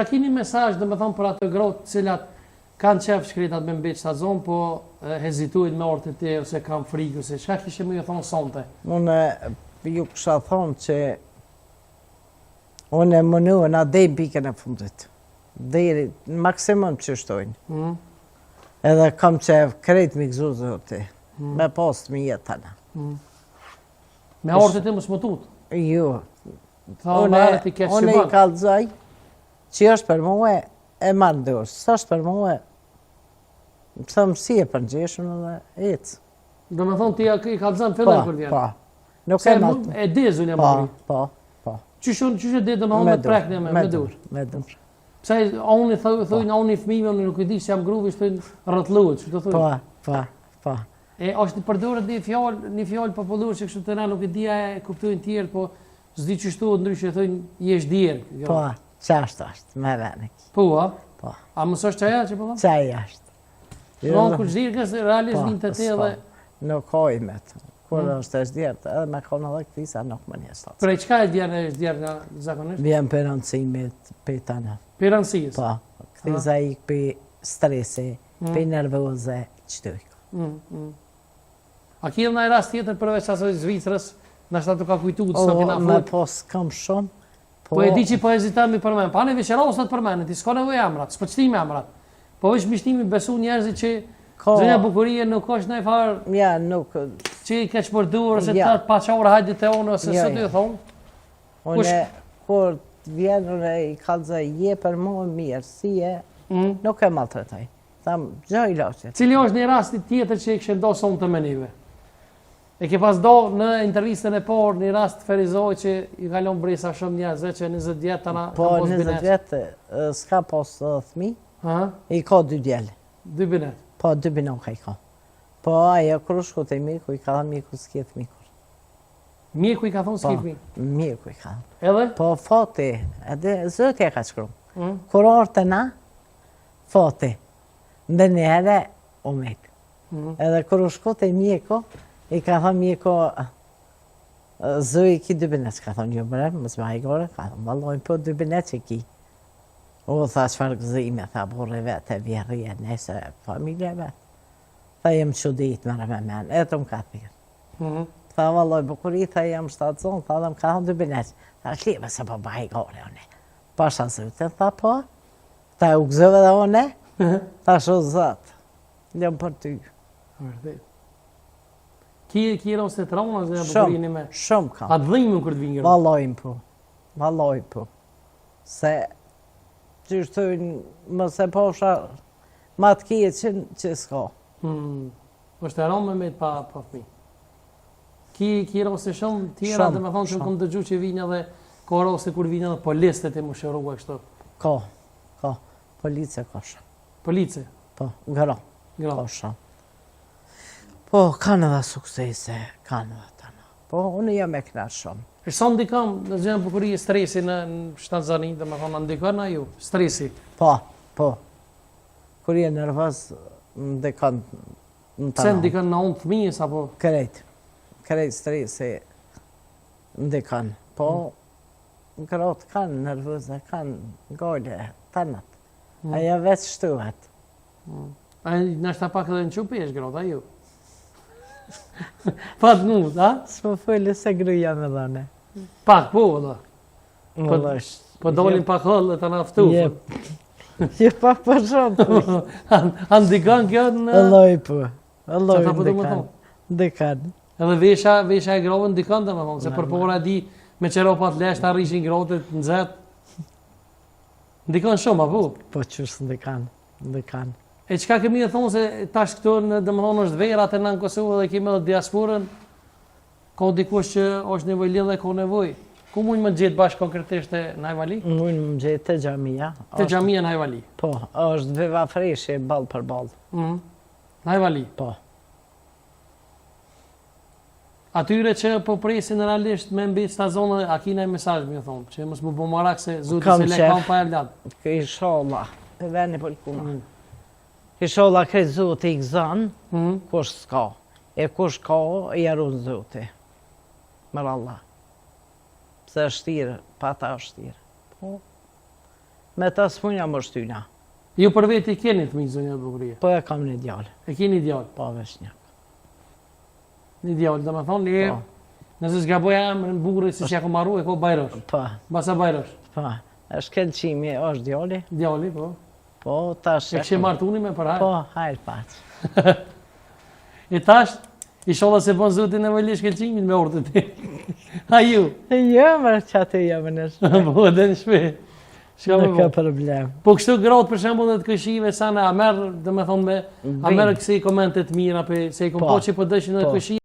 A keni mesazh domethënë për ato grotë të cilat kanë qef shkretat me mbetë stazon, po hezitojnë me orët e te, ose kanë frikë, ose çka kishe më ju thonë sonte? Unë ju kësha thonë që unë e mënuën a dejnë pikën e fundit. Deri maksimum që shtojnë. Edhe kam qef krejt mi gëzu zoti, me post mi jetana. Me orët e te më smutut? Jo. Unë i kalzaj që është për muë e marrë dorë, së është për muë më thëmë si e përgjeshën edhe ecë. Do me thonë ti i kalzan fillon kur vjen? Po, nuk e matë. E dezun e mëri? Po. Qështë e dhe do me thonë me prekne me dur? Me dur. Pse unë thujnë, unë i fëmijve, unë nuk e di se jam gruvi, shtojnë rrëtluët, që të thujnë? Po. E është përdorët një fjallë popullur që kështu të na nuk e dia e kuptojnë tjerë, po s'di që shtuat ndryshë e thujnë jesh djerë. Po, qashtë është, me venik. Po, a? Po. A mësë është qaja që po thonë? Qaja është. Në kur zhirkës, realisht vinë të te dhe... Nuk hojmet. Kur është e shdjertë, edhe me kona dhe këtisa nuk më një statë. Prej qka e shdjerë nga zakonisht? Vjen për rëndësimit për të në. Për rëndësijës? Po, këtisa i për stresi, për nervoze, qëtë ujko. A kje në e rast tjetër përveç asoj Zvicrës, në shta të ka kujtu të së kina me pos kam shumë. Po e di që po ezitami për men. Pa ne veqerosat për men, ti s'ka nevoj emrat, s'pëqtimi emrat. Po veç mishtimi besu njerëzit që Zënja Bukurie nuk është në e farë... Ja, nuk... Që i keq përdurë, ose të pa qaurë hajdi të onë, ose së të ju thonë? Une, kur vjenën e i kalzaj, je për mua mirë, si e, nuk e maltretaj. Thamë, gjoj loqet. Cili është një rastit tjetër që i kështë do sonë të menive? E ke pas do në intervistën e por, një rast ferizoj që i kalon brisa shumë njerëzve që 20 vjetë të na po 20 vjetë s'ka pos thmi, i ka 2 djeli. 2 binet? Po 2 binon ka i ka. Po ajo krushku të miku i ka dhe miku s'kjet mikur. Miku i ka thonë s'kjet mikur? Po, miku i ka. Edhe? Po foti, edhe zëtja ka shkru. Kur orë të na, foti, ndë njëre u mik. Edhe krushku të miku, i ka thonë miku, zë i ki 2 binet, ka thonë, jo bre, më zma i gore, ka thonë, vallojnë po 2 binet që ki. U tha qëfar gëzime, tha burre vete, vjerrije, nese, familje vetë. Tha jem që ditë mërë me menë, e të më ka thirë. Tha valloj bukuri, tha jem shtatë zonë, tha dhe më ka thonë 2 binet. Tha shlive se po bahi gore, one. Pasha zëtën, tha po. Tha u gëzëve dhe one, tha shu zëtë. Jem për ty. Ki ro se të rona, zëja bukurini me? Shumë kam. A të dhimë kërë të vingërë? Vallojnë po. Se që shtojnë më se posha ma të kje që s'ka. është e rome me të pa fmi. Ki rose shumë tjera dhe me thonë që më këmë dëgju që vinja dhe ka rose kur vinja dhe polistet e më shërua kështu? Ka. Police ka shumë. Police? Po, gra. Ka shumë. Po, kanë edhe suksese, kanë edhe të në. Po, unë jam e knash shumë. E sa ndikam në Zënja Bukurie stresi në shtatzani, dhe me thonë, ndikon a ju? Stresi? Po. Kur je nervës, ndikon në të në. Pse ndikon në unë thmijës, apo? Krejt stresi ndikon. Po, në kërot kanë nervëze, kanë gole, të nëtë. Aja veç shtuhet. A në shta pak edhe në qupi është grot, a ju? Pat mund, a? S'po fëllë se gruja me dhane. Pak, po, dhe. Po dolin pak hëllë të naftu. Je pak për shumë. A ndikon kjo në... Alloj po. Alloj ndikon. Edhe vesha e grovën ndikon të me thonë, se për pora di me qeropat lesht a rishin grotet në zetë. Ndikon shumë, apo? Po qështë ndikon. E qka kemi e thonë se tash këtu në dëmëthonë është verat e në Kosovë dhe kemi edhe diasporën, ka dikush që është nevoj lidhe, ka nevoj. Ku mund më gjithë bashkë konkretisht e Najvali? Mund më gjithë të gjamia. Të gjamia Najvali? Po, është Viva Freshi, balë për balë. Najvali? Po. Atyre që po presin realisht me mbi stazonë, a kina e mesazh me thonë, që mos më bumarak se zuti se le kam pa e vladë. Inshallah, e veni për kuna. Inshallah këtë zuti i gëzanë, kush s'ka. E kush ka, i arun zuti. Mërë Allah. Pse është shtirë, pa ta është shtirë. Po, Me ta s'punja më shtyna. Ju për veti keni fëmijë, zonja Bukuria? Po e kam një djalë. E keni djalë? Po vesh një. Një djalë, dhe me thonë, nëse s'gaboja emrin Bukuria si që ja ku marru, e ko Bajrosh. Po. Basa Bajrosh. Po. Është kelqimi, është djali. Djali, po. Po, tash... E kështë martuni me për hajrë? Po, hajrë patë. E tash, i sholla se bon zotin e vëllish kelqimin me orët e ti. A ju? Jo, mërë që atë jam në shpe. Po, edhe në shpe. Nuk ka problem. Po kështu gratë për shembull dhe të këshive sana, a merë, dhe me thonë me, a merë këse i komentet mira, se i kom po që po dëshin në këshive.